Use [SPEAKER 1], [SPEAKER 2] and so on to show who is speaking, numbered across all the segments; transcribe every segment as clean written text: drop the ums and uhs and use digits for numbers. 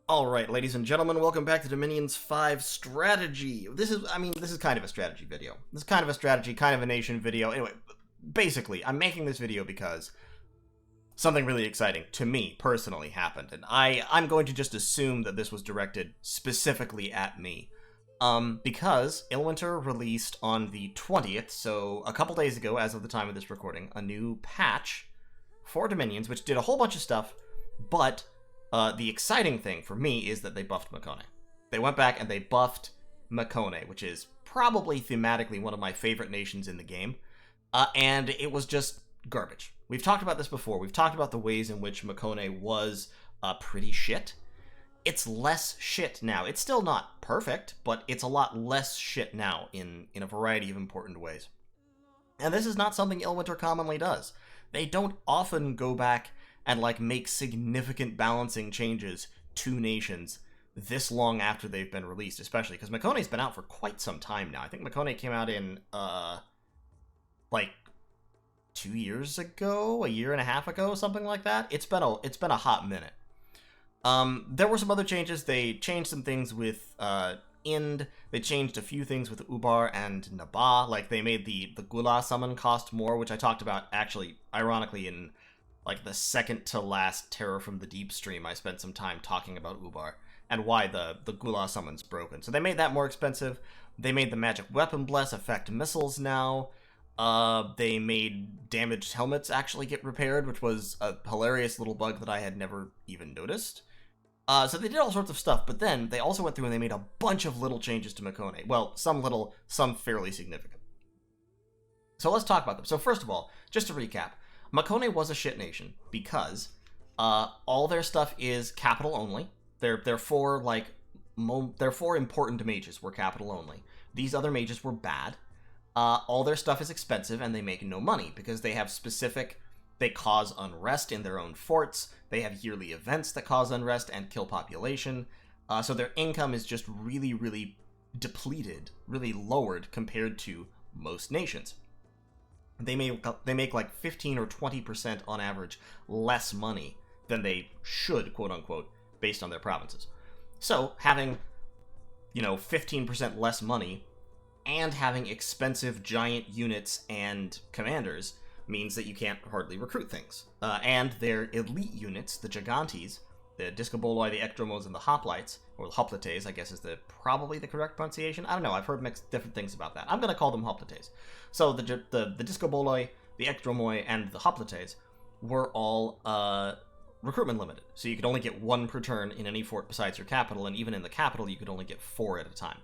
[SPEAKER 1] Alright, ladies and gentlemen, welcome back to Dominions 5 Strategy. This is kind of a strategy video. This is kind of a strategy, kind of a nation video. Anyway, basically, I'm making this video because something really exciting, to me, personally, happened. And I'm going to just assume that this was directed specifically at me. Because Illwinter released on the 20th, so a couple days ago, as of the time of this recording, a new patch for Dominions, which did a whole bunch of stuff, but the exciting thing for me is that they buffed Mekone. They went back and they buffed Mekone, which is probably thematically one of my favorite nations in the game, and it was just garbage. We've talked about this before. We've talked about the ways in which Mekone was pretty shit. It's less shit now. It's still not perfect, but it's a lot less shit now in a variety of important ways. And this is not something Illwinter commonly does. They don't often go back and make significant balancing changes to nations this long after they've been released, especially because Mekone's been out for quite some time now. I think Mekone came out in 2 years ago, a year and a half ago, something like that. It's been a hot minute. There were some other changes. They changed some things with Ind. They changed a few things with Ubar and Naba. Like, they made the Gula summon cost more, which I talked about, actually, ironically, in the second to last Terror from the Deep stream. I spent some time talking about Ubar and why the Gula summon's broken. So they made that more expensive. They made the Magic Weapon Bless affect missiles now. They made damaged helmets actually get repaired, which was a hilarious little bug that I had never even noticed. So they did all sorts of stuff, but then they also went through and they made a bunch of little changes to Mekone. Well, some little, some fairly significant. So let's talk about them. So first of all, just to recap, Mekone was a shit nation because all their stuff is capital only. Their four important mages were capital only. These other mages were bad. All their stuff is expensive and they make no money because they have they cause unrest in their own forts. They have yearly events that cause unrest and kill population. So their income is just really, really depleted, really lowered compared to most nations. They make like 15 or 20% on average less money than they should, quote unquote, based on their provinces. So having, 15% less money and having expensive giant units and commanders means that you can't hardly recruit things. And their elite units, the Gigantes, the Discoboloi, the Ectromos, and the Hoplites, or the Hoplites, I guess is probably the correct pronunciation. I don't know, I've heard mixed different things about that. I'm going to call them Hoplites. So the Discoboloi, the Ectromoi, and the Hoplites were all recruitment limited. So you could only get one per turn in any fort besides your capital, and even in the capital you could only get 4 at a time.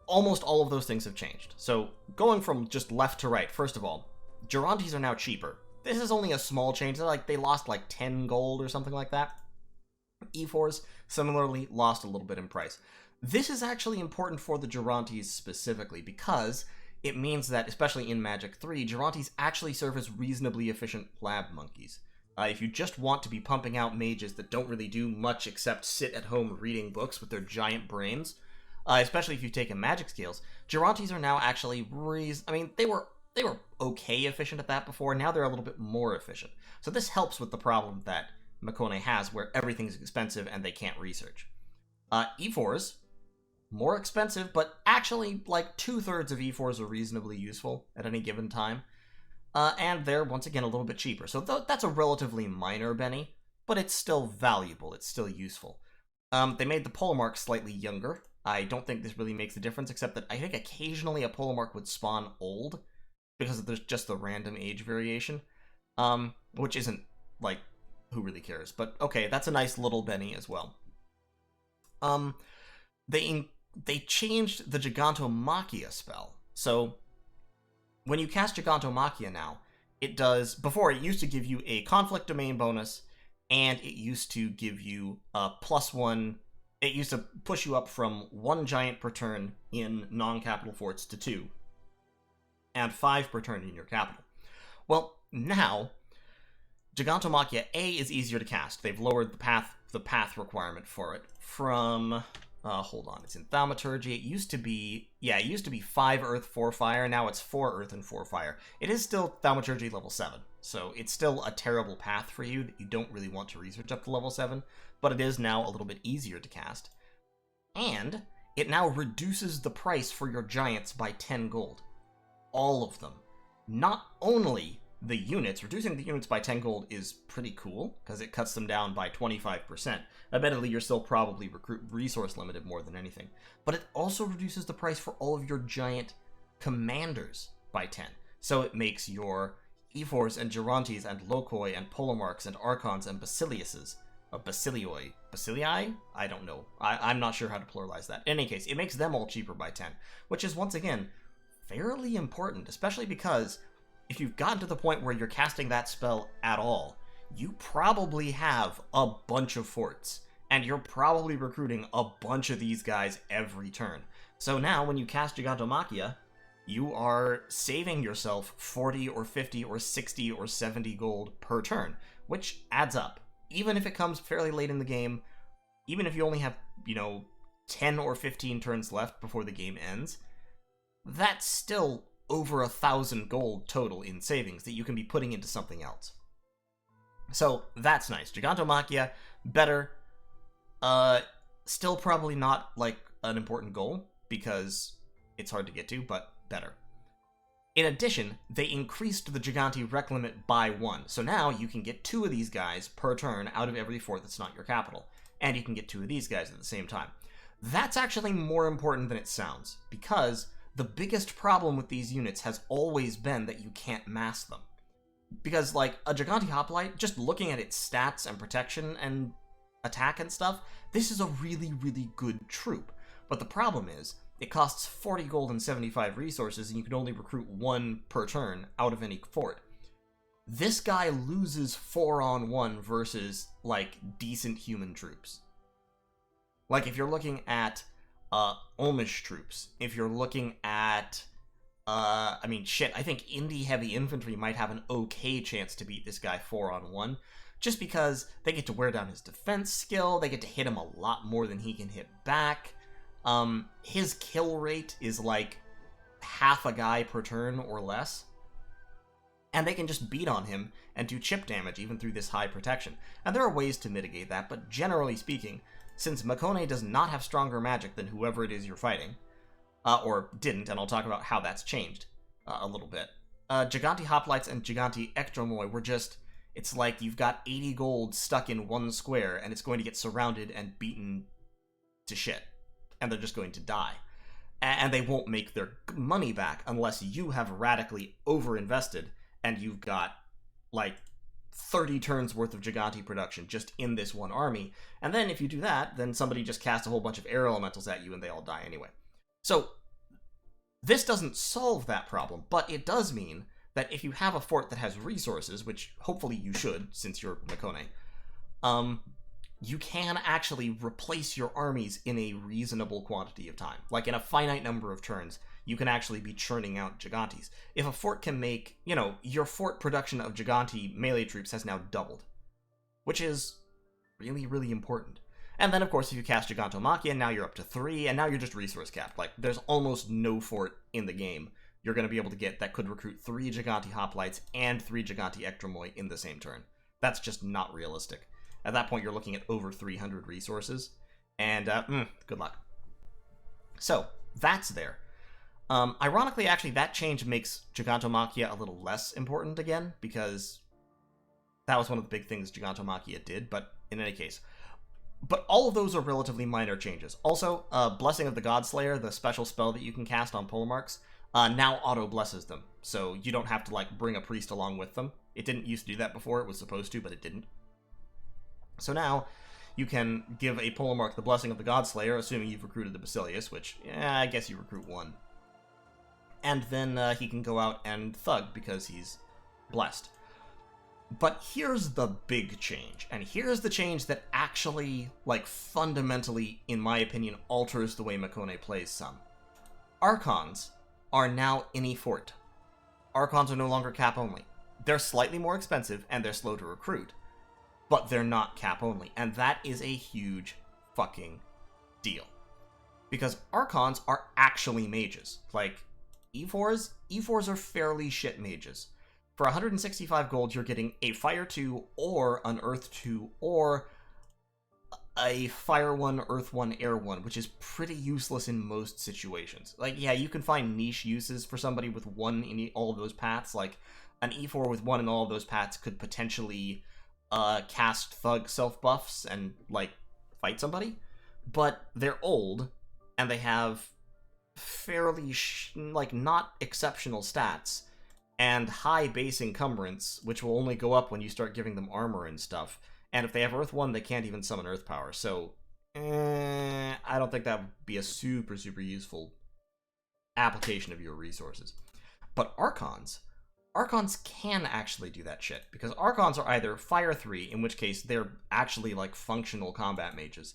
[SPEAKER 1] Almost all of those things have changed. So going from just left to right, first of all, Gigantes are now cheaper. This is only a small change. They lost 10 gold or something like that. E4s similarly lost a little bit in price. This is actually important for the Gigantes specifically because it means that, especially in Magic 3, Gigantes actually serve as reasonably efficient lab monkeys. If you just want to be pumping out mages that don't really do much except sit at home reading books with their giant brains, especially if you've taken magic scales, Gigantes are now actually they were okay efficient at that before. Now they're a little bit more efficient. So this helps with the problem that Mekone has, where everything's expensive and they can't research. E4s, more expensive, but actually 2/3 of E4s are reasonably useful at any given time. And they're, once again, a little bit cheaper. So that's a relatively minor Benny, but it's still valuable. It's still useful. They made the polemark slightly younger. I don't think this really makes a difference, except that I think occasionally a polemark would spawn old, because there's just the random age variation, which isn't, who really cares? But okay, that's a nice little Benny as well. They changed the Gigantomachia spell. So when you cast Gigantomachia now, before it used to give you a conflict domain bonus, and it used to give you a +1. It used to push you up from 1 giant per turn in non-capital forts to 2, and 5 per turn in your capital. Well, now, Gigantomachia A is easier to cast. They've lowered the path requirement for it from, Hold on, it's in Thaumaturgy. It used to be, yeah, it used to be 5 Earth, 4 Fire. Now it's 4 Earth and 4 Fire. It is still Thaumaturgy level 7, so it's still a terrible path for you that you don't really want to research up to level 7, but it is now a little bit easier to cast. And it now reduces the price for your giants by 10 gold. All of them. Not only the units, reducing the units by 10 gold is pretty cool, because it cuts them down by 25%. Admittedly, you're still probably resource limited more than anything. But it also reduces the price for all of your giant commanders by 10. So it makes your Ephors and Gerontes and Lokoi and Polemarchs and Archons and Basiliuses, Basilii? I don't know. I'm not sure how to pluralize that. In any case, it makes them all cheaper by 10, which is, once again, fairly important, especially because if you've gotten to the point where you're casting that spell at all, you probably have a bunch of forts, and you're probably recruiting a bunch of these guys every turn. So now, when you cast Gigantomachia, you are saving yourself 40 or 50 or 60 or 70 gold per turn, which adds up. Even if it comes fairly late in the game, even if you only have, 10 or 15 turns left before the game ends, that's still over 1,000 gold total in savings that you can be putting into something else. So that's nice. Gigantomachia, better. Still probably not like an important goal because it's hard to get to, but better. In addition, they increased the Giganti Rec Limit by 1, so now you can get 2 of these guys per turn out of every fort that's not your capital, and you can get 2 of these guys at the same time. That's actually more important than it sounds, because the biggest problem with these units has always been that you can't mass them. Because, like, a Giganti Hoplite, just looking at its stats and protection and attack and stuff, this is a really, really good troop. But the problem is, it costs 40 gold and 75 resources, and you can only recruit 1 per turn out of any fort. This guy loses 4-on-1 versus, like, decent human troops. Like, if you're looking at Olmish troops, if you're looking at, I think Indie Heavy Infantry might have an okay chance to beat this guy 4-on-1, just because they get to wear down his defense skill, they get to hit him a lot more than he can hit back. His kill rate is like half a guy per turn or less, and they can just beat on him and do chip damage even through this high protection. And there are ways to mitigate that, but generally speaking, since Mekone does not have stronger magic than whoever it is you're fighting, or didn't, and I'll talk about how that's changed a little bit, Giganti Hoplites and Giganti Ectromoi were just, it's like you've got 80 gold stuck in one square, and it's going to get surrounded and beaten to shit, and they're just going to die. And they won't make their money back unless you have radically overinvested, and you've got, like, 30 turns worth of Giganti production just in this one army, and then if you do that, then somebody just casts a whole bunch of air elementals at you and they all die anyway. So, this doesn't solve that problem, but it does mean that if you have a fort that has resources, which hopefully you should, since you're Mekone, you can actually replace your armies in a reasonable quantity of time. Like, in a finite number of turns, you can actually be churning out Gigantes. If a fort can make, your fort production of Giganti melee troops has now doubled, which is really, really important. And then, of course, if you cast Gigantomachia, now you're up to 3, and now you're just resource capped. Like, there's almost no fort in the game you're going to be able to get that could recruit 3 Giganti Hoplites and 3 Giganti Ectromoi in the same turn. That's just not realistic. At that point, you're looking at over 300 resources, and good luck. So, that's there. Ironically, actually, that change makes Gigantomachia a little less important again, because that was one of the big things Gigantomachia did, but in any case. But all of those are relatively minor changes. Also, Blessing of the Godslayer, the special spell that you can cast on Polemarchs, now auto-blesses them, so you don't have to, like, bring a priest along with them. It didn't used to do that before, it was supposed to, but it didn't. So now, you can give a Polemarch the Blessing of the Godslayer, assuming you've recruited the Basilius, which, I guess you recruit 1. And then he can go out and thug, because he's blessed. But here's the big change, and here's the change that actually, like, fundamentally, in my opinion, alters the way Mekone plays some. Archons are now any fort. Archons are no longer cap only. They're slightly more expensive, and they're slow to recruit, but they're not cap only, and that is a huge fucking deal. Because Archons are actually mages. Like, E4s are fairly shit mages. For 165 gold, you're getting a Fire 2, or an Earth 2, or a Fire 1, Earth 1, Air 1, which is pretty useless in most situations. Like, yeah, you can find niche uses for somebody with 1 in all of those paths. Like, an E4 with 1 in all of those paths could potentially cast Thug self-buffs and, like, fight somebody. But they're old, and they have fairly, not exceptional stats, and high base encumbrance, which will only go up when you start giving them armor and stuff. And if they have Earth 1, they can't even summon Earth Power, so I don't think that would be a super, super useful application of your resources. But Archons can actually do that shit, because Archons are either Fire 3, in which case they're actually, like, functional combat mages,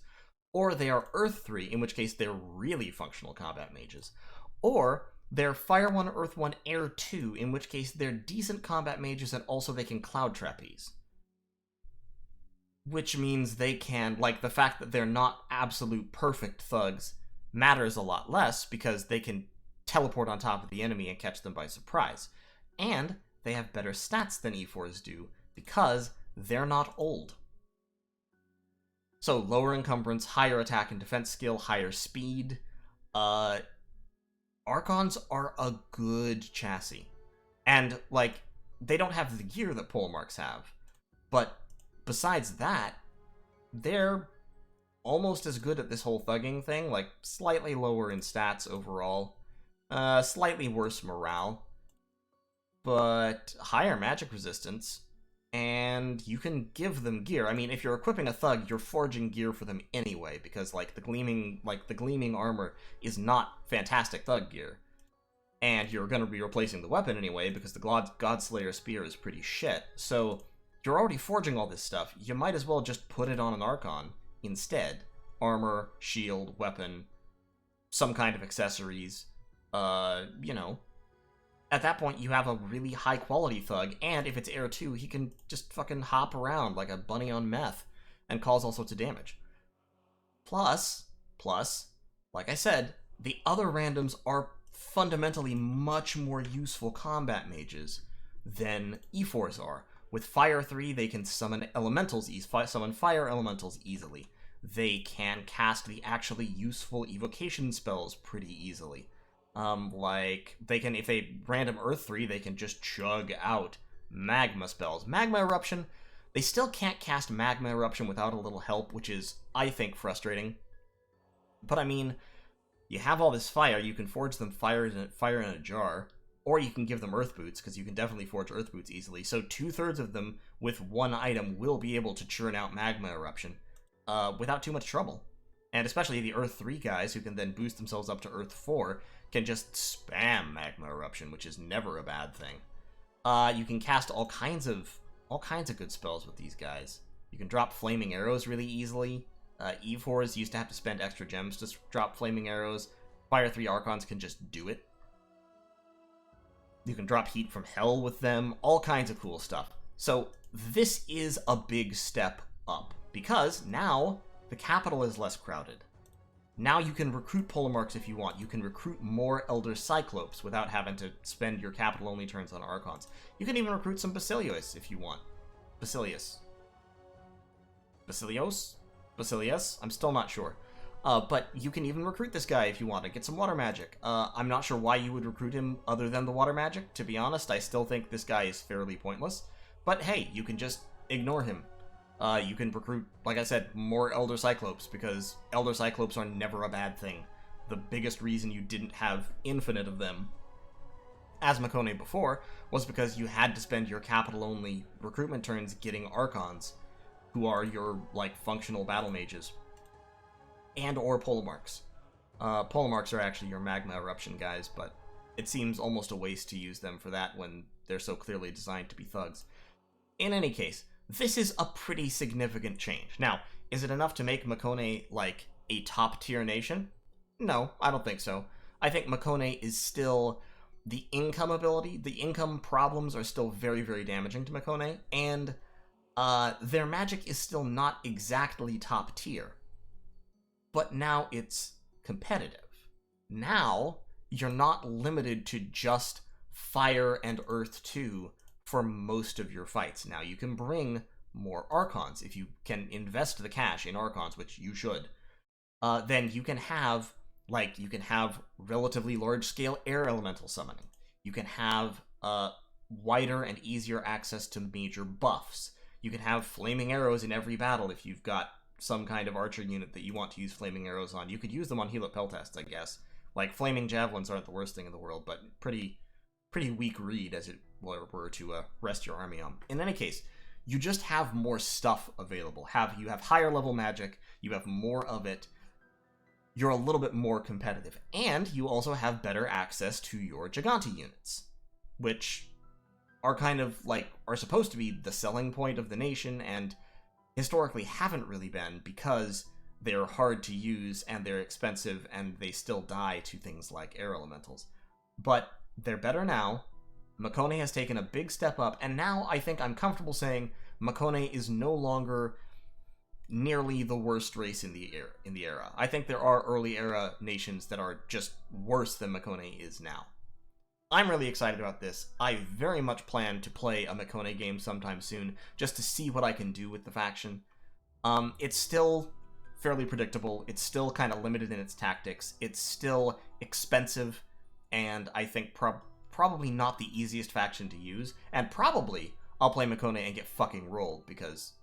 [SPEAKER 1] or they are Earth 3, in which case they're really functional combat mages, or they're Fire 1, Earth 1, Air 2, in which case they're decent combat mages and also they can Cloud Trapeze. Which means they can, like, the fact that they're not absolute perfect thugs matters a lot less, because they can teleport on top of the enemy and catch them by surprise. And they have better stats than E4s do, because they're not old. So lower encumbrance, higher attack and defense skill, higher speed. Archons are a good chassis. And, like, they don't have the gear that polemarks have. But besides that, they're almost as good at this whole thugging thing, like, slightly lower in stats overall. Slightly worse morale. But higher magic resistance. And you can give them gear. I mean, if you're equipping a thug, you're forging gear for them anyway, because, like, the gleaming armor is not fantastic thug gear. And you're gonna be replacing the weapon anyway, because the Godslayer Spear is pretty shit. So, you're already forging all this stuff. You might as well just put it on an Archon instead. Armor, shield, weapon, some kind of accessories, you know. At that point, you have a really high-quality thug, and if it's Air 2, he can just fucking hop around like a bunny on meth and cause all sorts of damage. Plus, like I said, the other randoms are fundamentally much more useful combat mages than E4s are. With Fire 3, they can summon fire elementals easily. They can cast the actually useful evocation spells pretty easily. Like, they can, if they random Earth 3, they can just chug out magma spells. Magma Eruption, they still can't cast Magma Eruption without a little help, which is, I think, frustrating. But I mean, you have all this fire, you can forge them fire in a jar, or you can give them Earth Boots, because you can definitely forge Earth Boots easily. So 2/3 of them with one item will be able to churn out Magma Eruption without too much trouble. And especially the Earth 3 guys, who can then boost themselves up to Earth 4, can just spam Magma Eruption, which is never a bad thing. You can cast all kinds of good spells with these guys. You can drop Flaming Arrows really easily. E4s used to have to spend extra gems to drop Flaming Arrows. Fire 3 Archons can just do it. You can drop Heat from Hell with them. All kinds of cool stuff. So this is a big step up, because now the capital is less crowded. Now you can recruit Polemarchs if you want. You can recruit more Elder Cyclopes without having to spend your capital-only turns on Archons. You can even recruit some Basilios if you want. Basilius? I'm still not sure. But you can even recruit this guy if you want to get some water magic. I'm not sure why you would recruit him other than the water magic. To be honest, I still think this guy is fairly pointless. But hey, you can just ignore him. You can recruit, like I said, more Elder Cyclopes, because Elder Cyclopes are never a bad thing. The biggest reason you didn't have infinite of them, as Mekone before, was because you had to spend your capital-only recruitment turns getting Archons, who are your, like, functional battle mages. And or Polemarchs. Polemarchs are actually your Magma Eruption guys, but it seems almost a waste to use them for that when they're so clearly designed to be thugs. In any case, this is a pretty significant change. Now, is it enough to make Mekone, like, a top-tier nation? No, I don't think so. I think Mekone is still... the income problems are still very, very damaging to Mekone, and their magic is still not exactly top-tier. But now it's competitive. Now, you're not limited to just Fire and Earth 2 for most of your fights. Now, you can bring more Archons. If you can invest the cash in Archons, which you should, then you can have, relatively large-scale air elemental summoning. You can have wider and easier access to major buffs. You can have flaming arrows in every battle if you've got some kind of archer unit that you want to use flaming arrows on. You could use them on heal-up Peltasts, I guess. Like, flaming javelins aren't the worst thing in the world, but pretty weak read, as it were, to rest your army on. In any case, you just have more stuff available. You have higher level magic, you have more of it, you're a little bit more competitive. And you also have better access to your Giganti units, which are kind of, are supposed to be the selling point of the nation, and historically haven't really been, because they're hard to use, and they're expensive, and they still die to things like air elementals. But they're better now. Mekone has taken a big step up, and now I think I'm comfortable saying Mekone is no longer nearly the worst race in the era. I think there are early era nations that are just worse than Mekone is now. I'm really excited about this. I very much plan to play a Mekone game sometime soon, just to see what I can do with the faction. It's still fairly predictable. It's still kind of limited in its tactics. It's still expensive, and I think probably not the easiest faction to use. And probably I'll play Mekone and get fucking rolled because,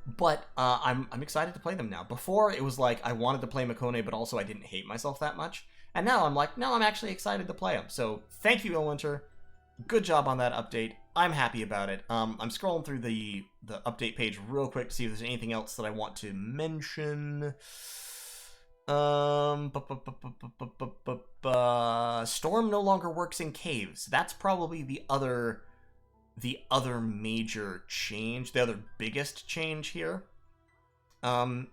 [SPEAKER 1] But I'm excited to play them now. Before, it was like I wanted to play Mekone, but also I didn't hate myself that much. And now I'm like, no, I'm actually excited to play them. So thank you, Illwinter. Good job on that update. I'm happy about it. I'm scrolling through the update page real quick to see if there's anything else that I want to mention. Storm no longer works in caves. That's probably the other major change, the other biggest change here.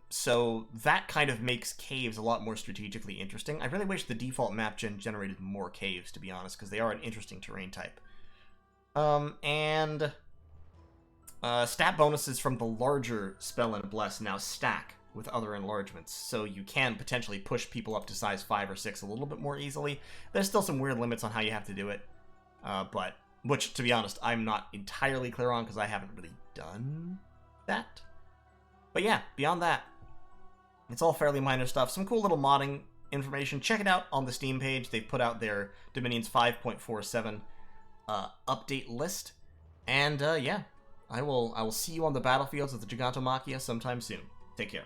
[SPEAKER 1] So that kind of makes caves a lot more strategically interesting. I really wish the default map gen generated more caves, to be honest, because they are an interesting terrain type. And stat bonuses from the larger Spell and Bless now stack with other enlargements, so you can potentially push people up to size 5 or 6 a little bit more easily. There's still some weird limits on how you have to do it, which, to be honest, I'm not entirely clear on because I haven't really done that. But yeah, beyond that, it's all fairly minor stuff. Some cool little modding information. Check it out on the Steam page. They've put out their Dominions 5.47 update list. And yeah, I will see you on the battlefields of the Gigantomachia sometime soon. Take care.